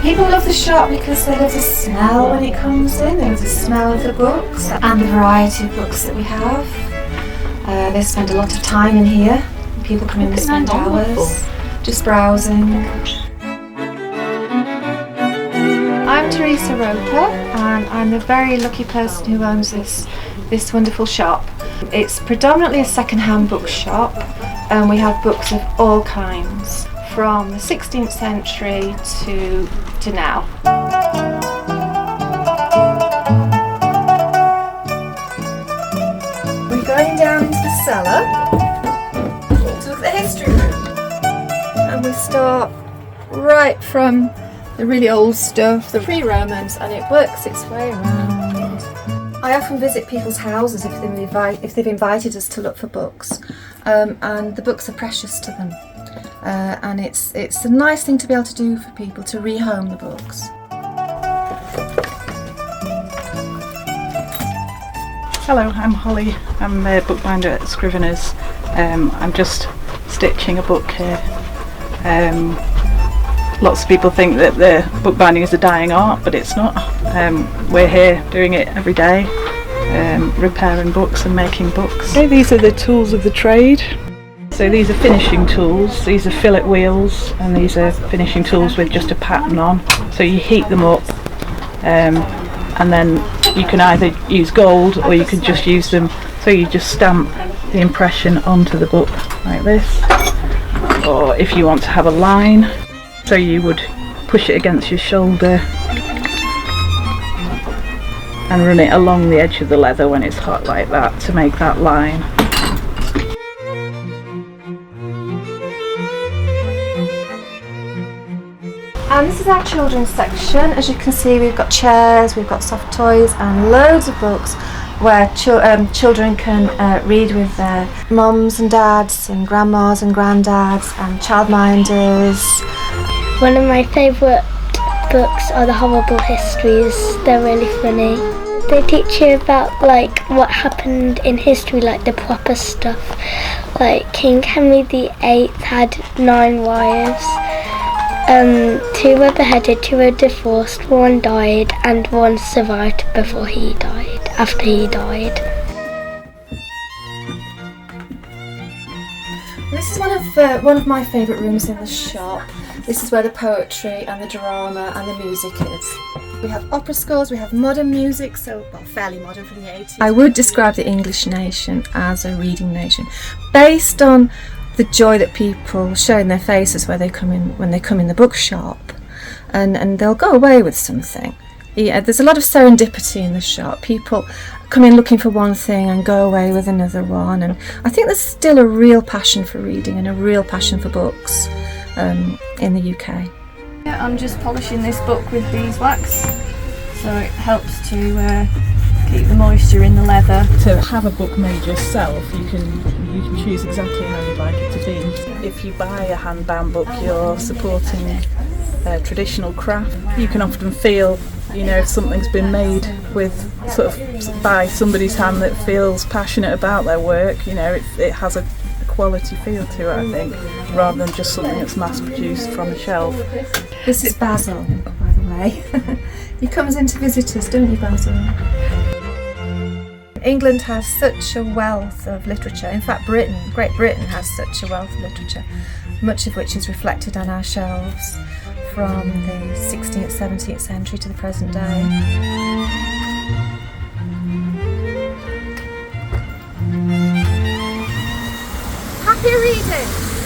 People love the shop because they love the smell when it comes in. They love the smell of the books and the variety of books that we have. They spend a lot of time in here. People come in and spend hours just browsing. I'm Teresa Roper, and I'm the very lucky person who owns this wonderful shop. It's predominantly a second-hand bookshop, and we have books of all kinds, from the 16th century to now. We're going down into the cellar to look at the history room, and we start right from the really old stuff, the pre-Romans, and it works its way around. I often visit people's houses if they've invited us to look for books, and the books are precious to them. And it's a nice thing to be able to do for people, to rehome the books. Hello, I'm Holly. I'm a bookbinder at Scriveners. I'm just stitching a book here. Lots of people think that the bookbinding is a dying art, but it's not. We're here doing it every day, repairing books and making books. Okay, these are the tools of the trade. So these are finishing tools, these are fillet wheels, and these are finishing tools with just a pattern on. So you heat them up, and then you can either use gold or you can just use them, so you just stamp the impression onto the book like this. Or if you want to have a line, so you would push it against your shoulder and run it along the edge of the leather when it's hot like that to make that line. And this is our children's section. As you can see, we've got chairs, we've got soft toys and loads of books where children can read with their mums and dads and grandmas and granddads and childminders. One of my favourite books are the horrible histories. They're really funny. They teach you about like what happened in history, like the proper stuff. Like King Henry VIII had 9 wives. 2 were beheaded, 2 were divorced, 1 died, and 1 survived after he died. This is one of my favourite rooms in the shop. This is where the poetry and the drama and the music is. We have opera scores, we have modern music, fairly modern from the 80s. I would describe the English nation as a reading nation, based on the joy that people show in their faces when they come in the bookshop, and they'll go away with something. Yeah, there's a lot of serendipity in the shop. People come in looking for one thing and go away with another one, and I think there's still a real passion for reading and a real passion for books in the UK. Yeah, I'm just polishing this book with beeswax, so it helps to keep the moisture in the leather. To have a book made yourself, you can choose exactly how you'd like it to be. If you buy a hand-bound book, you're supporting traditional craft. You can often feel, if something's been made with by somebody's hand that feels passionate about their work, it has a quality feel to it, I think, rather than just something that's mass-produced from a shelf. This is Basil, by the way. He comes in to visit us, don't you, Basil? England has such a wealth of literature. In fact, Great Britain has such a wealth of literature, much of which is reflected on our shelves from the 16th, 17th century to the present day. Happy reading!